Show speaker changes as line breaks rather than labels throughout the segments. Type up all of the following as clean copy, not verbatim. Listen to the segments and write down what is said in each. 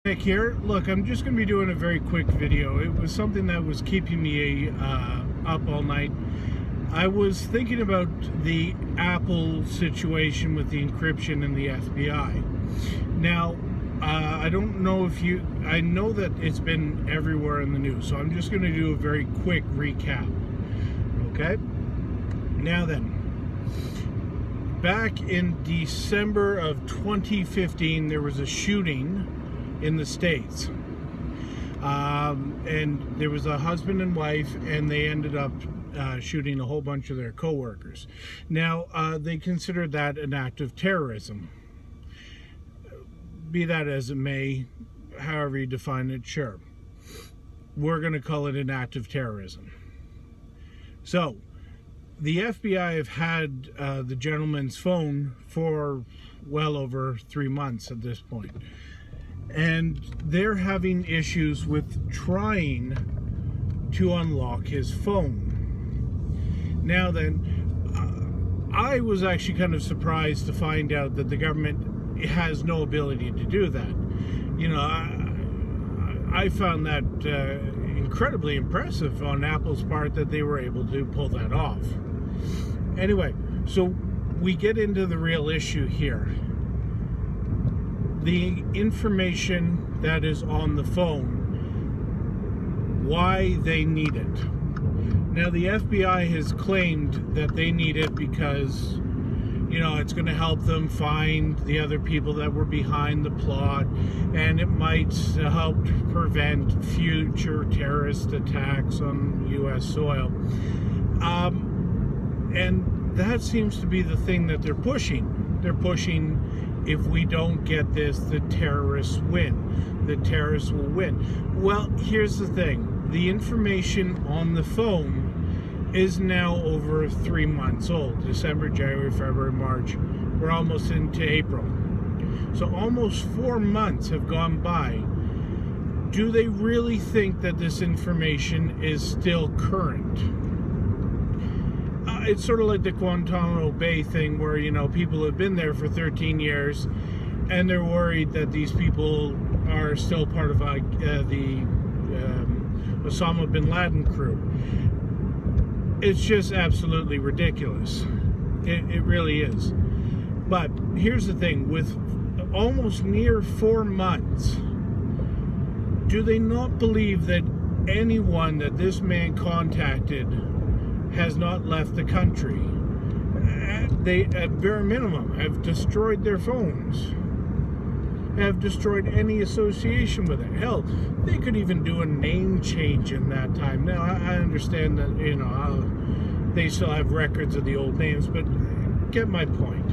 Nick here. Look, I'm just going to be doing a very quick video. It was something that was keeping me up all night. I was thinking about the Apple situation with the encryption and the FBI. Now, I don't know if I know that it's been everywhere in the news, so I'm just going to do a very quick recap. Okay? Now then, back in December of 2015, there was a shooting in the States. And there was a husband and wife, and they ended up shooting a whole bunch of their co-workers. Now, they considered that an act of terrorism. Be that as it may, however you define it, sure. We're going to call it an act of terrorism. So, the FBI have had the gentleman's phone for well over 3 months at this point. And they're having issues with trying to unlock his phone. Now then, I was actually kind of surprised to find out that the government has no ability to do that. You know, I found that incredibly impressive on Apple's part that they were able to pull that off. Anyway, so we get into the real issue here. The information that is on the phone, why they need it. Now, the FBI has claimed that they need it because, you know, it's going to help them find the other people that were behind the plot, and it might help prevent future terrorist attacks on U.S. soil. And that seems to be the thing that they're pushing. They're pushing, if we don't get this, the terrorists win. The terrorists will win. Well, here's the thing. The information on the phone is now over 3 months old. December, January, February, March. We're almost into April. So almost 4 months have gone by. Do they really think that this information is still current? It's sort of like the Guantanamo Bay thing where, you know, people have been there for 13 years and they're worried that these people are still part of the Osama bin Laden crew. It's just absolutely ridiculous. It really is. But here's the thing, with almost near 4 months, do they not believe that anyone that this man contacted has not left the country? They, at bare minimum, have destroyed their phones, have destroyed any association with it. Hell, they could even do a name change in that time. Now, I understand that, you know, they still have records of the old names, but get my point.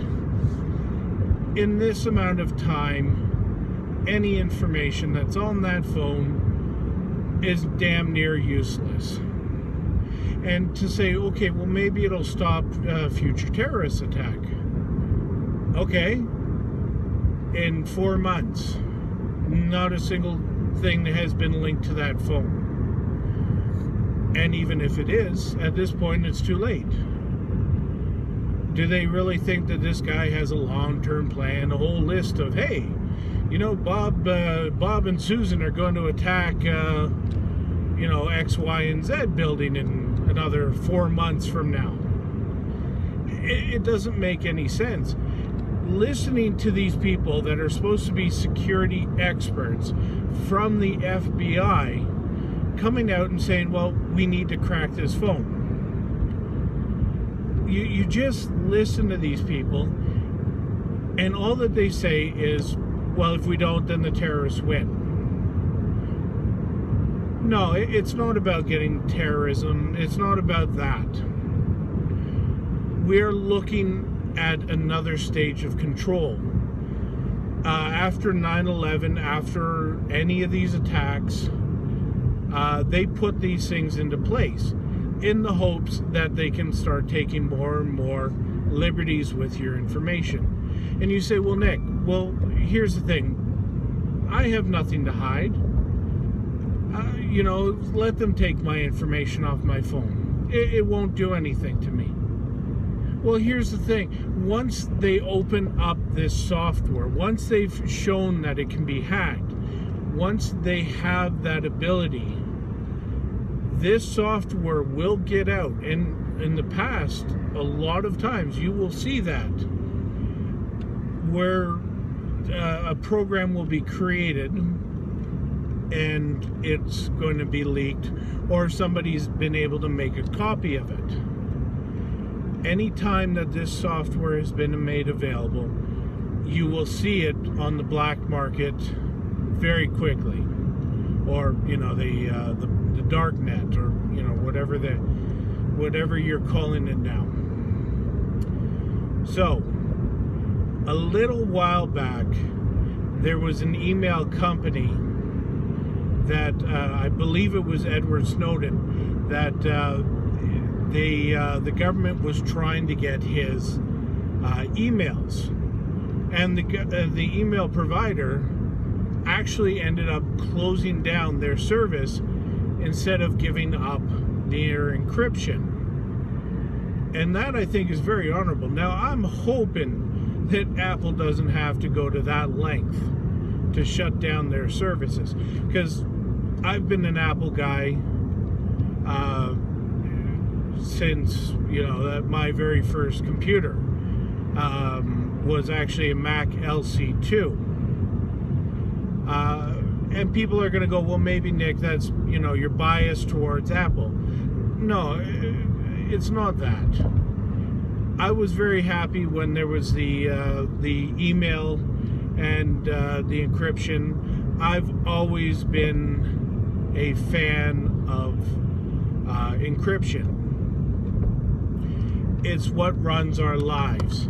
In this amount of time, any information that's on that phone is damn near useless. And to say, okay, well, maybe it'll stop future terrorist attack. Okay. In 4 months, not a single thing has been linked to that phone. And even if it is, at this point, it's too late. Do they really think that this guy has a long-term plan, a whole list of, hey, you know, Bob and Susan are going to attack, you know, X, Y, and Z building in another 4 months from now? It doesn't make any sense. Listening to these people that are supposed to be security experts from the FBI coming out and saying, well, we need to crack this phone. You just listen to these people, and all that they say is, well, if we don't, then the terrorists win. No, it's not about getting terrorism. It's not about that. We're looking at another stage of control. After 9/11, after any of these attacks, they put these things into place in the hopes that they can start taking more and more liberties with your information. And you say, well, Nick, well, here's the thing. I have nothing to hide. You know, let them take my information off my phone. It won't do anything to me. Well, here's the thing. Once they open up this software, once they've shown that it can be hacked, once they have that ability, this software will get out. And in the past, a lot of times you will see that where a program will be created and it's going to be leaked, or somebody's been able to make a copy of it. Anytime that this software has been made available, you will see it on the black market very quickly, or the dark net, or whatever you're calling it now. So a little while back, there was an email company that I believe it was Edward Snowden, that the government was trying to get his emails, and the email provider actually ended up closing down their service instead of giving up their encryption. And that, I think, is very honorable. Now, I'm hoping that Apple doesn't have to go to that length to shut down their services, because I've been an Apple guy since my very first computer was actually a Mac LC2. And people are going to go, well, maybe, Nick, that's you're biased towards Apple. No, it's not that. I was very happy when there was the email and the encryption. I've always been a fan of encryption. It's what runs our lives.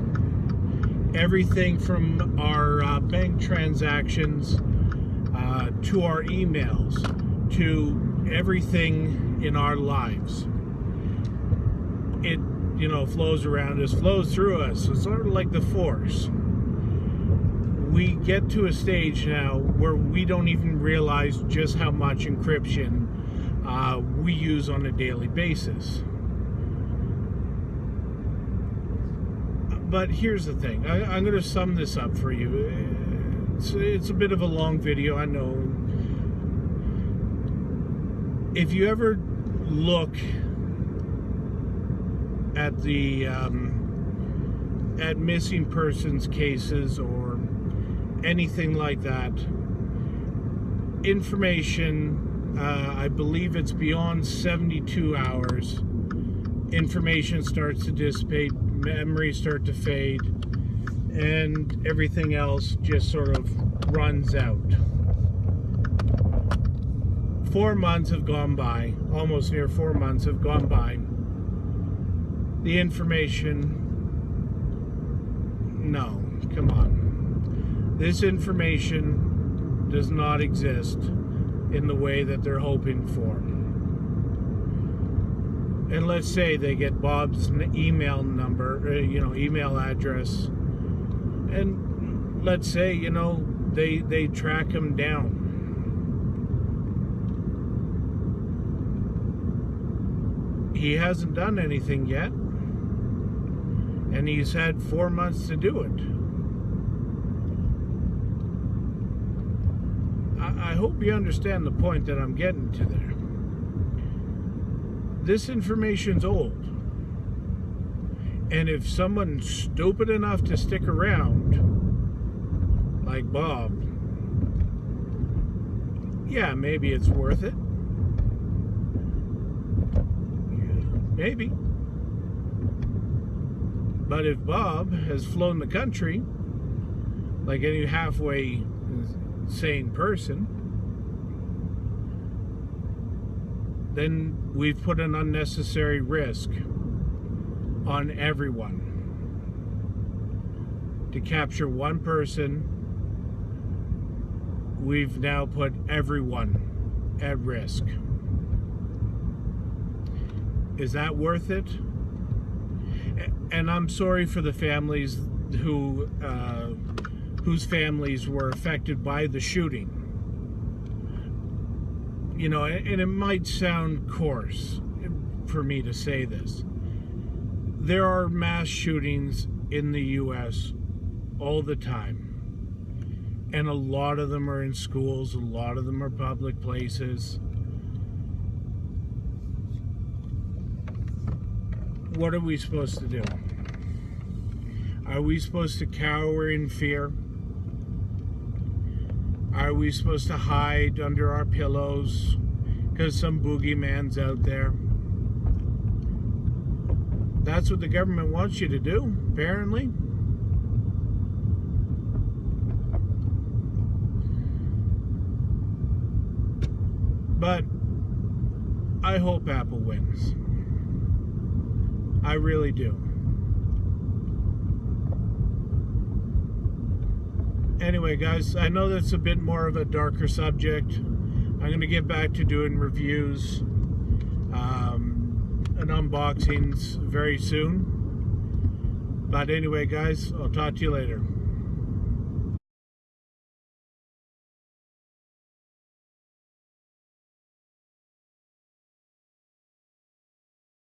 Everything from our bank transactions to our emails, to everything in our lives. It flows around us, flows through us. It's sort of like the Force. We get to a stage now where we don't even realize just how much encryption we use on a daily basis. But here's the thing. I'm going to sum this up for you. It's a bit of a long video, I know. If you ever look at the at missing persons cases or anything like that, information, I believe it's beyond 72 hours, information starts to dissipate, memories start to fade, and everything else just sort of runs out. 4 months have gone by, almost near 4 months have gone by. The information, no, come on. This information does not exist in the way that they're hoping for. And let's say they get Bob's email number, email address, and let's say, they track him down. He hasn't done anything yet, and he's had 4 months to do it. I hope you understand the point that I'm getting to there. This information's old. And if someone's stupid enough to stick around, like Bob, yeah, maybe it's worth it. Maybe. But if Bob has flown the country, like any halfway sane person, then we've put an unnecessary risk on everyone. To capture one person, we've now put everyone at risk. Is that worth it? And I'm sorry for the families whose families were affected by the shooting. And it might sound coarse for me to say this. There are mass shootings in the U.S. all the time. And a lot of them are in schools, a lot of them are public places. What are we supposed to do? Are we supposed to cower in fear? Are we supposed to hide under our pillows because some boogeyman's out there? That's what the government wants you to do, apparently. But I hope Apple wins. I really do. Anyway, guys, I know that's a bit more of a darker subject. I'm going to get back to doing reviews and unboxings very soon. But anyway, guys, I'll talk to you later.